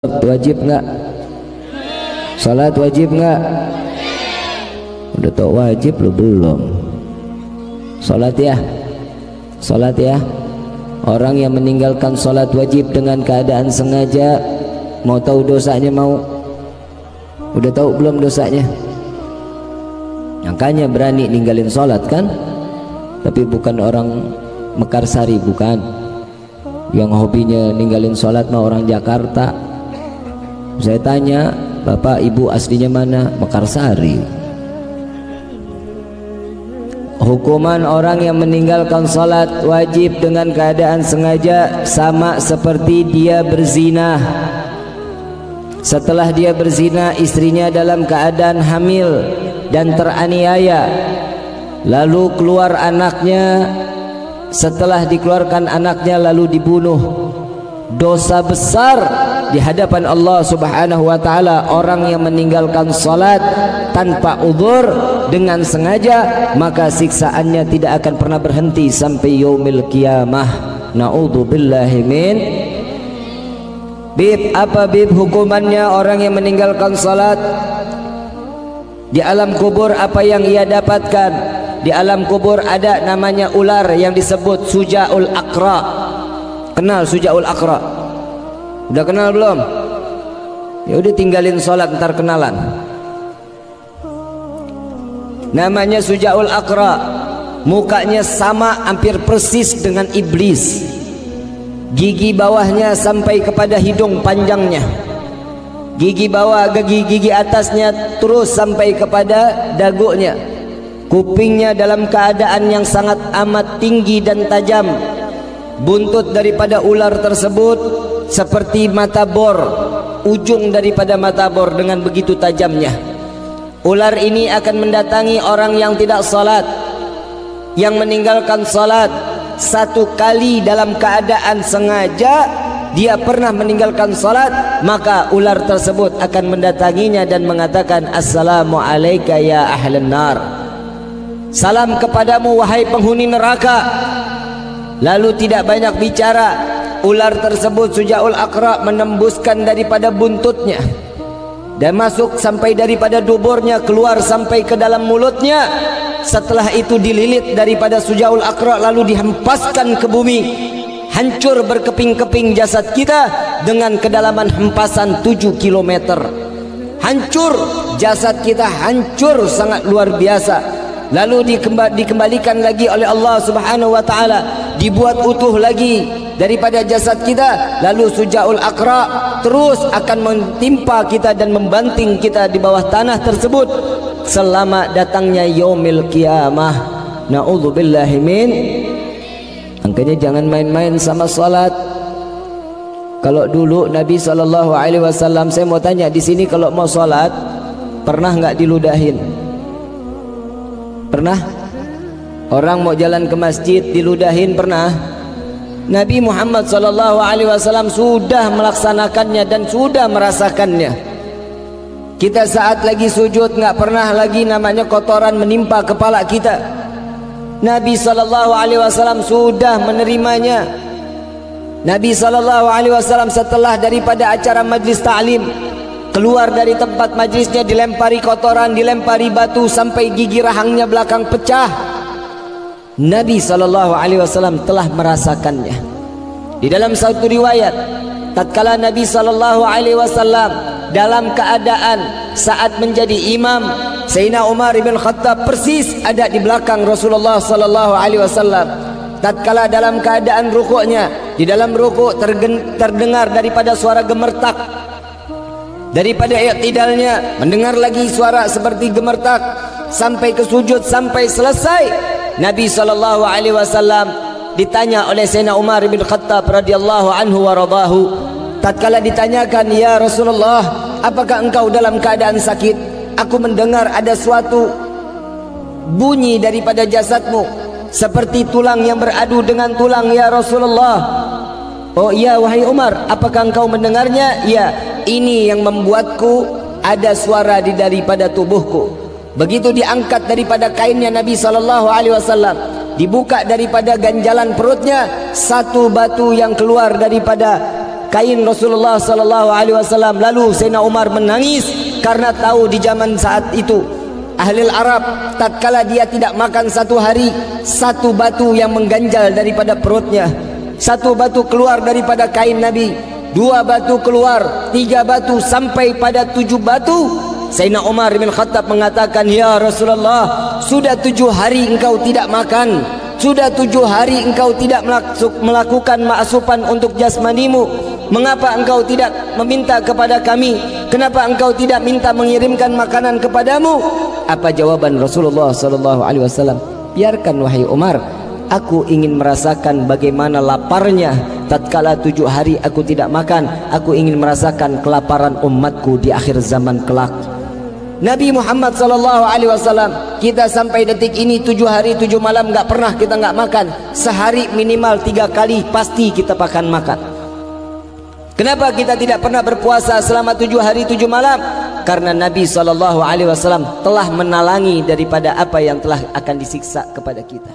Wajib nggak? Salat wajib nggak? Udah tau wajib lo belum? Salat ya, salat ya. Orang yang meninggalkan salat wajib dengan keadaan sengaja, mau tahu dosanya mau? Udah tahu belum dosanya? Makanya berani ninggalin salat kan? Tapi bukan orang Mekarsari, bukan. Yang hobinya ninggalin salat mah orang Jakarta. Saya tanya, bapak ibu aslinya mana? Mekarsari. Hukuman orang yang meninggalkan salat wajib dengan keadaan sengaja sama seperti dia berzina. Setelah dia berzina, istrinya dalam keadaan hamil dan teraniaya, lalu keluar anaknya. Setelah dikeluarkan anaknya lalu dibunuh, dosa besar di hadapan Allah Subhanahu wa taala. Orang yang meninggalkan salat tanpa uzur dengan sengaja, maka siksaannya tidak akan pernah berhenti sampai yaumil qiyamah. Naudzubillahi min. Bib, apa bib hukumannya orang yang meninggalkan salat? Di alam kubur apa yang ia dapatkan? Di alam kubur ada namanya ular yang disebut Sujaul Aqra. Kenal Sujaul Aqra? Udah kenal belum? Ya udah tinggalin sholat ntar kenalan. Namanya Sujaul Aqra. Mukanya sama hampir persis dengan iblis. Gigi bawahnya sampai kepada hidung panjangnya. Gigi bawah, gigi atasnya terus sampai kepada dagunya. Kupingnya dalam keadaan yang sangat amat tinggi dan tajam. Buntut daripada ular tersebut seperti mata bor, ujung daripada mata bor dengan begitu tajamnya. Ular ini akan mendatangi orang yang tidak salat, yang meninggalkan salat satu kali dalam keadaan sengaja. Dia pernah meninggalkan salat, maka ular tersebut akan mendatanginya dan mengatakan, Assalamu alayka ya ahlan nar. Salam kepadamu wahai penghuni neraka. Lalu tidak banyak bicara, ular tersebut Sujaul Aqra menembuskan daripada buntutnya dan masuk sampai daripada duburnya, keluar sampai ke dalam mulutnya. Setelah itu dililit daripada Sujaul Aqra lalu dihempaskan ke bumi. Hancur berkeping-keping jasad kita dengan kedalaman hempasan 7 km. Hancur jasad kita, hancur sangat luar biasa. Lalu dikembalikan lagi oleh Allah Subhanahu wa taala, dibuat utuh lagi daripada jasad kita. Lalu Sujaul Aqra terus akan mentimpa kita dan membanting kita di bawah tanah tersebut selama datangnya yaumil qiyamah. Naudzubillahi min. Makanya jangan main-main sama salat. Kalau dulu Nabi SAW, saya mau tanya di sini, kalau mau salat pernah nggak diludahin? Pernah? Orang mau jalan ke masjid diludahin pernah? Nabi Muhammad SAW sudah melaksanakannya dan sudah merasakannya. Kita saat lagi sujud nggak pernah lagi namanya kotoran menimpa kepala kita. Nabi SAW sudah menerimanya. Nabi SAW setelah daripada acara majlis ta'lim, keluar dari tempat majlisnya dilempari kotoran, dilempari batu sampai gigi rahangnya belakang pecah. Nabi SAW telah merasakannya. Di dalam satu riwayat, tatkala Nabi SAW dalam keadaan saat menjadi imam, Sayyidina Umar bin Khattab persis ada di belakang Rasulullah SAW. Tatkala dalam keadaan rukuknya, di dalam rukuk terdengar daripada suara gemertak. Daripada i'tidalnya mendengar lagi suara seperti gemertak sampai ke sujud, sampai selesai. Nabi SAW ditanya oleh Sayyidina Umar bin Khattab radhiyallahu anhu wa radahu. Tatkala ditanyakan, ya Rasulullah, apakah engkau dalam keadaan sakit? Aku mendengar ada suatu bunyi daripada jasadmu seperti tulang yang beradu dengan tulang, ya Rasulullah. Oh iya wahai Umar, apakah engkau mendengarnya? Ya, ini yang membuatku ada suara daripada tubuhku. Begitu diangkat daripada kainnya Nabi SAW, dibuka daripada ganjalan perutnya, satu batu yang keluar daripada kain Rasulullah sallallahu alaihi wasallam. Lalu Sayyidina Umar menangis karena tahu di zaman saat itu ahli Arab tatkala dia tidak makan satu hari, satu batu yang mengganjal daripada perutnya, satu batu keluar daripada kain Nabi, dua batu keluar, tiga batu, sampai pada 7 batu. Sayyidina Umar bin Khattab mengatakan, ya Rasulullah, sudah 7 hari engkau tidak makan, sudah 7 hari engkau tidak melakukan ma'asupan untuk jasmanimu. Mengapa engkau tidak meminta kepada kami? Kenapa engkau tidak minta mengirimkan makanan kepadamu? Apa jawaban Rasulullah sallallahu alaihi wasallam? Biarkan wahai Umar, aku ingin merasakan bagaimana laparnya tatkala 7 hari aku tidak makan. Aku ingin merasakan kelaparan umatku di akhir zaman kelak. Nabi Muhammad sallallahu alaihi wasallam, kita sampai detik ini 7 hari 7 malam enggak pernah kita enggak makan. Sehari minimal 3 kali pasti kita makan. Kenapa kita tidak pernah berpuasa selama 7 hari 7 malam? Karena Nabi sallallahu alaihi wasallam telah menalangi daripada apa yang telah akan disiksa kepada kita.